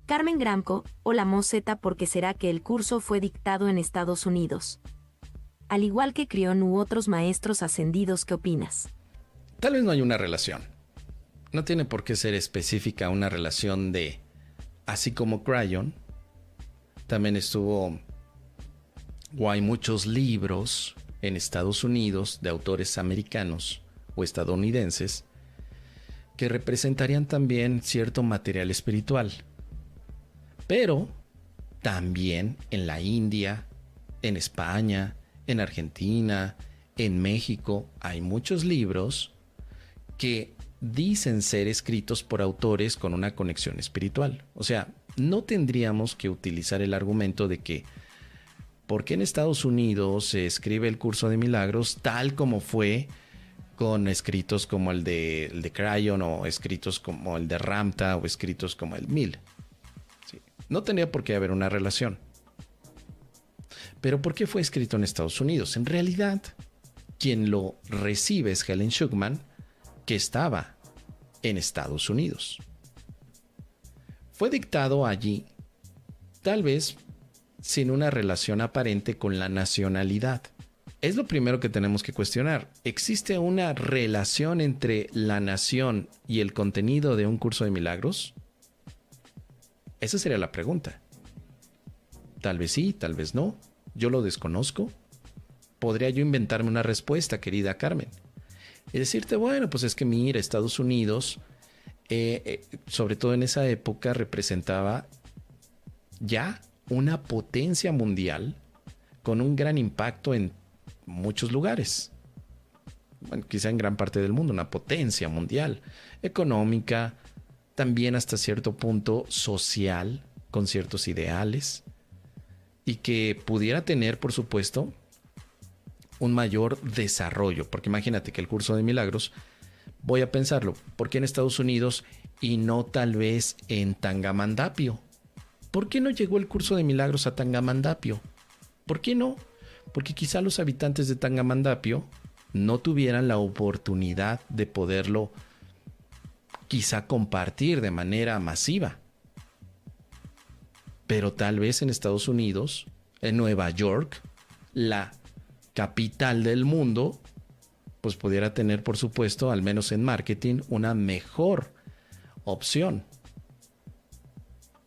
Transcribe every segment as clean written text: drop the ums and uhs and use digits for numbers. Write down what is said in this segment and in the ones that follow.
Carmen Gramco, o la Moseta porque será que el curso fue dictado en Estados Unidos. Al igual que Crión u otros maestros ascendidos, ¿qué opinas? Tal vez no hay una relación. No tiene por qué ser específica una relación de... Así como Cryon, también estuvo... o hay muchos libros en Estados Unidos de autores americanos o estadounidenses que representarían también cierto material espiritual. Pero también en la India, en España, en Argentina, en México, hay muchos libros que dicen ser escritos por autores con una conexión espiritual. O sea, no tendríamos que utilizar el argumento de que ¿por qué en Estados Unidos se escribe el Curso de Milagros tal como fue con escritos como el de Cryon o escritos como el de Ramtha o escritos como el Mill? Sí. No tendría por qué haber una relación. Pero ¿por qué fue escrito en Estados Unidos? En realidad, quien lo recibe es Helen Schucman, que estaba en Estados Unidos. Fue dictado allí, tal vez sin una relación aparente con la nacionalidad. Es lo primero que tenemos que cuestionar. ¿Existe una relación entre la nación y el contenido de un curso de milagros? Esa sería la pregunta. Tal vez sí, tal vez no. Yo lo desconozco. Podría yo inventarme una respuesta, querida Carmen. Y decirte, bueno, pues es que mira, Estados Unidos, sobre todo en esa época, representaba ya una potencia mundial con un gran impacto en muchos lugares. Bueno, quizá en gran parte del mundo, una potencia mundial, económica, también hasta cierto punto social, con ciertos ideales, y que pudiera tener, por supuesto, un mayor desarrollo. Porque imagínate que el Curso de Milagros, voy a pensarlo, ¿por qué en Estados Unidos y no tal vez en Tangamandapio? ¿Por qué no llegó el Curso de Milagros a Tangamandapio? ¿Por qué no? Porque quizá los habitantes de Tangamandapio no tuvieran la oportunidad de poderlo quizá compartir de manera masiva. Pero tal vez en Estados Unidos, en Nueva York, la capital del mundo, pues pudiera tener, por supuesto, al menos en marketing, una mejor opción.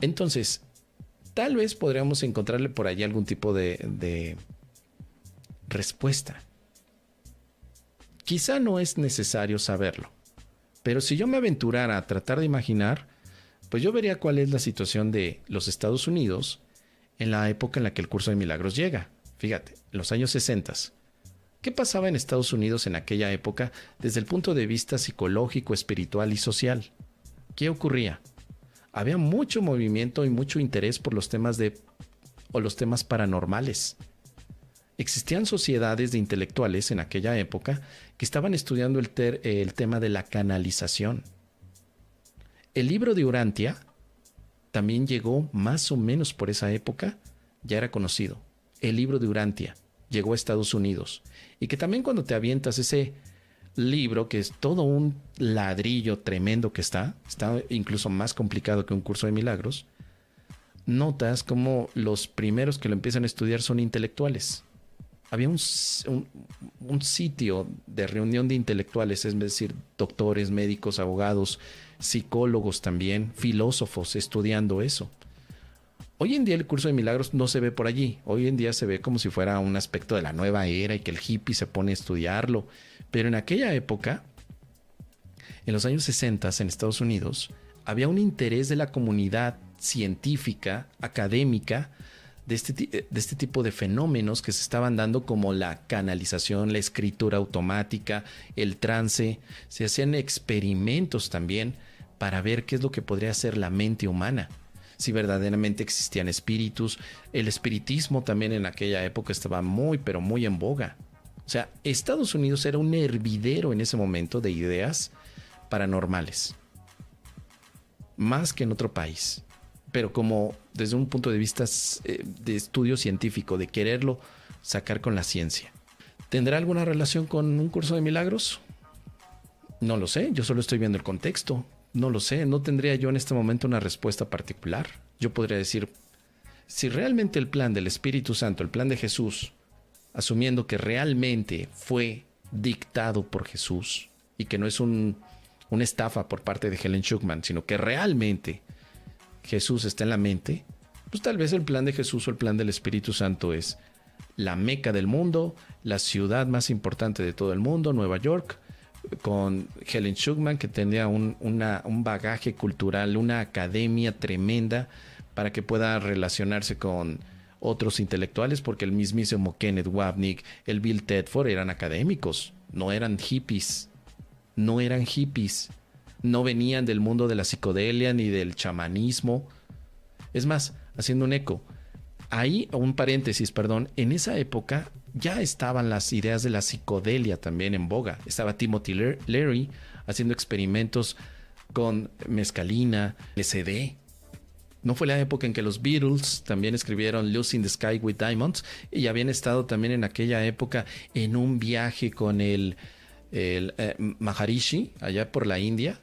Entonces, tal vez podríamos encontrarle por ahí algún tipo de respuesta. Quizá no es necesario saberlo, pero si yo me aventurara a tratar de imaginar, pues yo vería cuál es la situación de los Estados Unidos en la época en la que el Curso de Milagros llega. Fíjate, en los años 60. ¿Qué pasaba en Estados Unidos en aquella época desde el punto de vista psicológico, espiritual y social? ¿Qué ocurría? Había mucho movimiento y mucho interés por los temas los temas paranormales. Existían sociedades de intelectuales en aquella época que estaban estudiando el tema de la canalización. El libro de Urantia también llegó más o menos por esa época, ya era conocido. El libro de Urantia llegó a Estados Unidos. Y que también cuando te avientas ese libro, que es todo un ladrillo tremendo que está incluso más complicado que un curso de milagros, notas como los primeros que lo empiezan a estudiar son intelectuales. Había un sitio de reunión de intelectuales, es decir, doctores, médicos, abogados, psicólogos también, filósofos estudiando eso. Hoy en día el curso de milagros no se ve por allí. Hoy en día se ve como si fuera un aspecto de la nueva era y que el hippie se pone a estudiarlo. Pero en aquella época, en los años 60 en Estados Unidos, había un interés de la comunidad científica, académica, de este tipo de fenómenos que se estaban dando, como la canalización, la escritura automática, el trance. Se hacían experimentos también para ver qué es lo que podría hacer la mente humana, si verdaderamente existían espíritus. El espiritismo también en aquella época estaba muy, pero muy en boga. O sea, Estados Unidos era un hervidero en ese momento de ideas paranormales, más que en otro país. Pero como desde un punto de vista de estudio científico, de quererlo sacar con la ciencia. ¿Tendrá alguna relación con un curso de milagros? No lo sé, yo solo estoy viendo el contexto. No lo sé, no tendría yo en este momento una respuesta particular. yo podría decir, si realmente el plan del Espíritu Santo, el plan de Jesús, asumiendo que realmente fue dictado por Jesús y que no es una estafa por parte de Helen Schucman, sino que realmente Jesús está en la mente, pues tal vez el plan de Jesús o el plan del Espíritu Santo es la meca del mundo, la ciudad más importante de todo el mundo, Nueva York, con Helen Schucman, que tenía un bagaje cultural, una academia tremenda para que pueda relacionarse con otros intelectuales, porque el mismísimo Kenneth Wapnick, el Bill Tedford eran académicos, no eran hippies, no venían del mundo de la psicodelia ni del chamanismo. Es más, haciendo un eco, un paréntesis, perdón, en esa época ya estaban las ideas de la psicodelia también en boga. Estaba Timothy Leary haciendo experimentos con mescalina, LSD. No fue la época en que los Beatles también escribieron Lucy in the Sky with Diamonds, y habían estado también en aquella época en un viaje con el Maharishi allá por la India.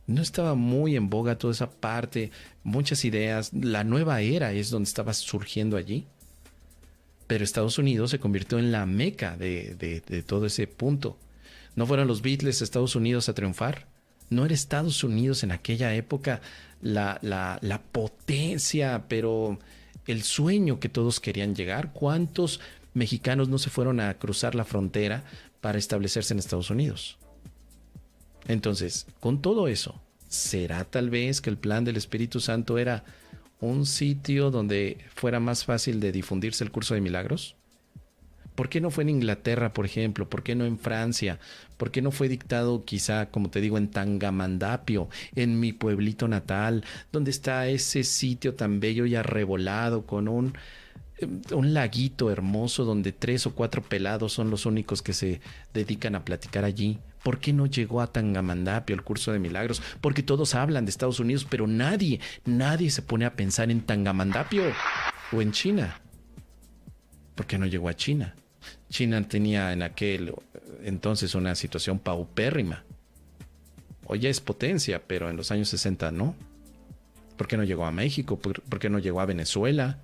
No estaba muy en boga toda esa parte, muchas ideas. La nueva era es donde estaba surgiendo allí. Pero Estados Unidos se convirtió en la meca de todo ese punto. ¿No fueron los Beatles a Estados Unidos a triunfar? ¿No era Estados Unidos en aquella época la potencia, pero el sueño que todos querían llegar? ¿Cuántos mexicanos no se fueron a cruzar la frontera para establecerse en Estados Unidos? Entonces, con todo eso, ¿será tal vez que el plan del Espíritu Santo era un sitio donde fuera más fácil de difundirse el curso de milagros? ¿Por qué no fue en Inglaterra, por ejemplo? ¿Por qué no en Francia? ¿Por qué no fue dictado quizá, como te digo, en Tangamandapio, en mi pueblito natal, donde está ese sitio tan bello y arrebolado con un laguito hermoso donde 3 o 4 pelados son los únicos que se dedican a platicar allí? ¿Por qué no llegó a Tangamandapio el curso de milagros? Porque todos hablan de Estados Unidos, pero nadie se pone a pensar en Tangamandapio o en China. ¿Por qué no llegó a China? China tenía en aquel entonces una situación paupérrima. Hoy ya es potencia, pero en los años 60 no. ¿Por qué no llegó a México? ¿Por qué no llegó a Venezuela?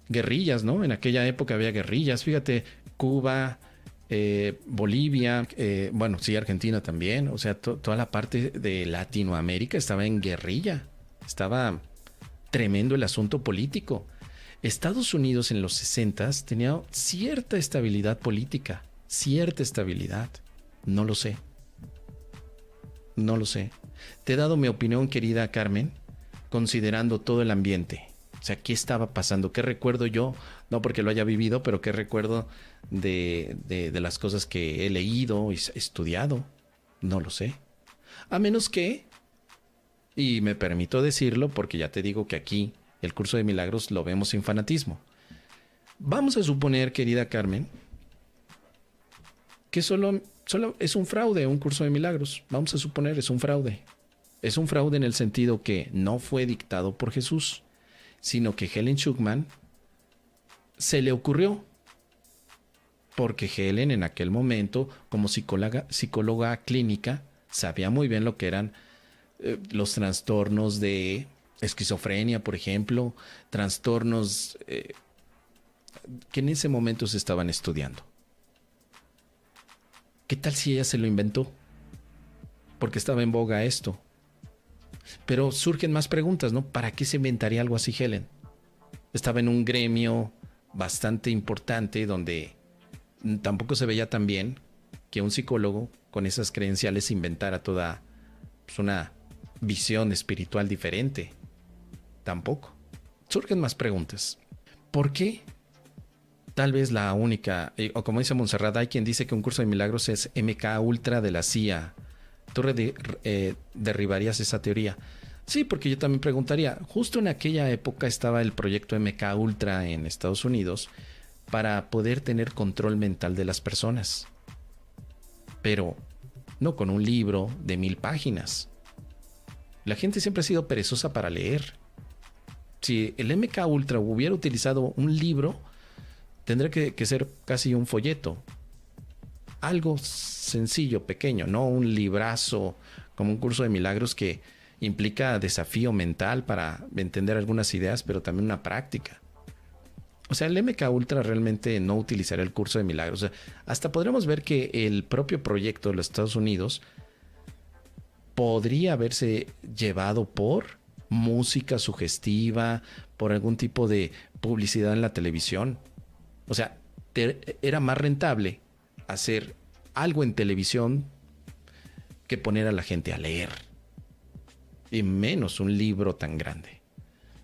Guerrillas, ¿no? En aquella época había guerrillas. Fíjate, Cuba, Bolivia, bueno, sí, Argentina también. O sea, toda la parte de Latinoamérica estaba en guerrilla. Estaba tremendo el asunto político. Estados Unidos en los 60s tenía cierta estabilidad política. Cierta estabilidad. No lo sé. No lo sé. Te he dado mi opinión, querida Carmen, considerando todo el ambiente. O sea, ¿qué estaba pasando? ¿Qué recuerdo yo? No porque lo haya vivido, pero ¿qué recuerdo de las cosas que he leído y estudiado? No lo sé. A menos que, y me permito decirlo porque ya te digo que aquí el curso de milagros lo vemos sin fanatismo. Vamos a suponer, querida Carmen, que solo es un fraude un curso de milagros. Vamos a suponer, es un fraude. Es un fraude en el sentido que no fue dictado por Jesús, sino que Helen Schucman se le ocurrió. Porque Helen en aquel momento, como psicóloga clínica, sabía muy bien lo que eran los trastornos de esquizofrenia, por ejemplo, trastornos que en ese momento se estaban estudiando. ¿Qué tal si ella se lo inventó? Porque estaba en boga esto. Pero surgen más preguntas, ¿no? ¿Para qué se inventaría algo así Helen? Estaba en un gremio bastante importante donde tampoco se veía tan bien que un psicólogo con esas credenciales inventara toda una visión espiritual diferente. Tampoco. Surgen más preguntas. ¿Por qué? Tal vez la única, o como dice Montserrat, hay quien dice que un curso de milagros es MK Ultra de la CIA. ¿Tú derribarías esa teoría? Sí, porque yo también preguntaría, justo en aquella época estaba el proyecto MK Ultra en Estados Unidos para poder tener control mental de las personas. Pero no con un libro de 1000 páginas. La gente siempre ha sido perezosa para leer. Si el MK Ultra hubiera utilizado un libro, tendría que ser casi un folleto. Algo sencillo, pequeño, no un librazo como un curso de milagros que implica desafío mental para entender algunas ideas, pero también una práctica. O sea, el MK Ultra realmente no utilizará el curso de milagros. O sea, hasta podremos ver que el propio proyecto de los Estados Unidos podría haberse llevado por música sugestiva, por algún tipo de publicidad en la televisión. O sea, era más rentable hacer algo en televisión que poner a la gente a leer. Y menos un libro tan grande.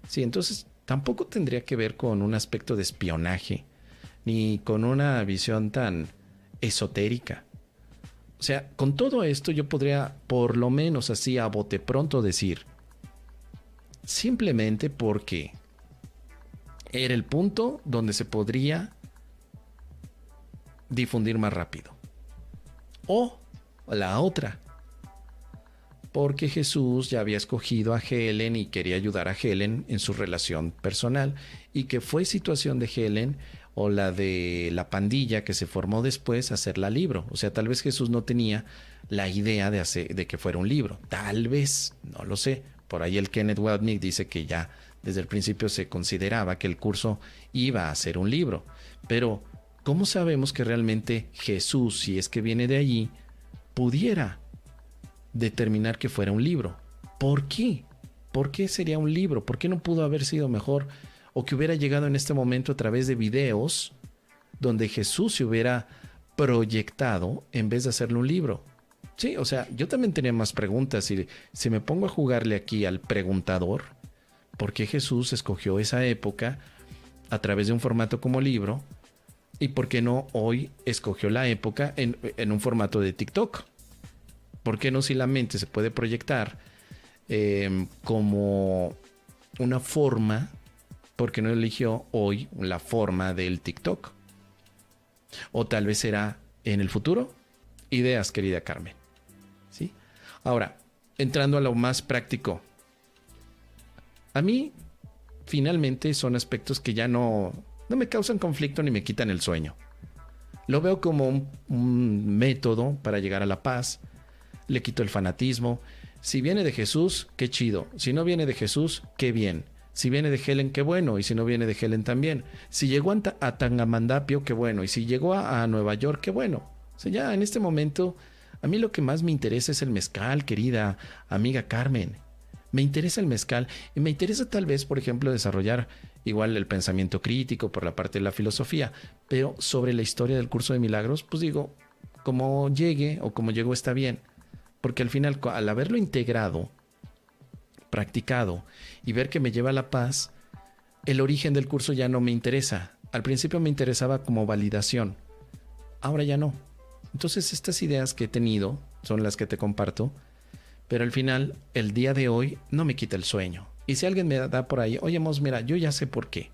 Sí, entonces tampoco tendría que ver con un aspecto de espionaje, ni con una visión tan esotérica. O sea, con todo esto yo podría, por lo menos así a bote pronto, decir, simplemente porque era el punto donde se podría difundir más rápido. O la otra, porque Jesús ya había escogido a Helen y quería ayudar a Helen en su relación personal, y que fue situación de Helen o la de la pandilla que se formó después hacerla libro. O sea, tal vez Jesús no tenía la idea de que fuera un libro. Tal vez, no lo sé. Por ahí el Kenneth Wapnick dice que ya desde el principio se consideraba que el curso iba a ser un libro. Pero, ¿cómo sabemos que realmente Jesús, si es que viene de allí, pudiera determinar que fuera un libro? ¿Por qué? ¿Por qué sería un libro? ¿Por qué no pudo haber sido mejor o que hubiera llegado en este momento a través de videos donde Jesús se hubiera proyectado en vez de hacerle un libro? Sí, o sea, yo también tenía más preguntas y si me pongo a jugarle aquí al preguntador, ¿por qué Jesús escogió esa época a través de un formato como libro? ¿Y por qué no hoy escogió la época en un formato de TikTok? ¿Por qué no, si la mente se puede proyectar como una forma, por qué no eligió hoy la forma del TikTok? O tal vez será en el futuro. Ideas, querida Carmen. ¿Sí? Ahora, entrando a lo más práctico. A mí, finalmente, son aspectos que ya no me causan conflicto ni me quitan el sueño. Lo veo como un método para llegar a la paz. Le quito el fanatismo. Si viene de Jesús, qué chido. Si no viene de Jesús, qué bien. Si viene de Helen, qué bueno. Y si no viene de Helen, también. Si llegó a Tangamandapio, qué bueno. Y si llegó a Nueva York, qué bueno. O sea, ya en este momento, a mí lo que más me interesa es el mezcal, querida amiga Carmen. Me interesa el mezcal y me interesa tal vez, por ejemplo, desarrollar igual el pensamiento crítico por la parte de la filosofía. Pero sobre la historia del curso de milagros, pues digo, como llegue o como llegó está bien. Porque al final, al haberlo integrado, practicado y ver que me lleva a la paz, el origen del curso ya no me interesa. Al principio me interesaba como validación, ahora ya no. Entonces estas ideas que he tenido son las que te comparto, pero al final, el día de hoy no me quita el sueño. Y si alguien me da por ahí, oye Mos, mira, yo ya sé por qué.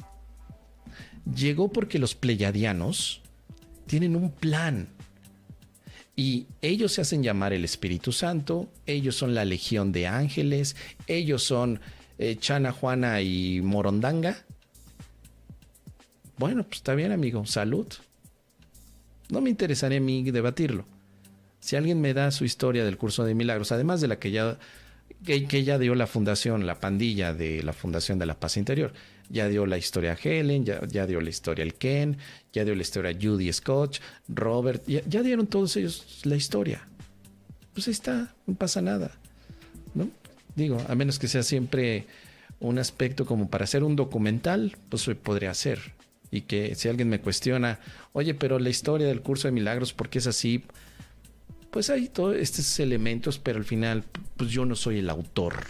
Llegó porque los pleyadianos tienen un plan. Y ellos se hacen llamar el Espíritu Santo, ellos son la Legión de Ángeles, ellos son Chana, Juana y Morondanga. Bueno, pues está bien, amigo, salud. No me interesaría a mí debatirlo. Si alguien me da su historia del curso de milagros, además de la que ya dio la fundación, la pandilla de la Fundación de la Paz Interior, ya dio la historia a Helen, ya dio la historia al Ken, ya dio la historia a Judy Scott, Robert, ya dieron todos ellos la historia. Pues ahí está, no pasa nada, ¿no? Digo, a menos que sea siempre un aspecto como para hacer un documental, pues podría ser. Y que si alguien me cuestiona, oye, pero la historia del curso de milagros, ¿por qué es así? Pues hay todos estos elementos, pero al final, pues yo no soy el autor,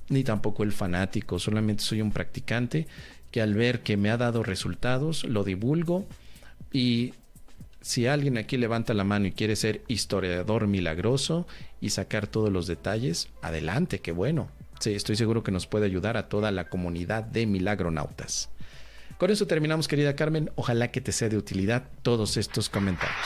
ni tampoco el fanático, solamente soy un practicante que al ver que me ha dado resultados, lo divulgo. Y si alguien aquí levanta la mano y quiere ser historiador milagroso y sacar todos los detalles, adelante, qué bueno. Sí, estoy seguro que nos puede ayudar a toda la comunidad de milagronautas. Con eso terminamos, querida Carmen. Ojalá que te sea de utilidad todos estos comentarios.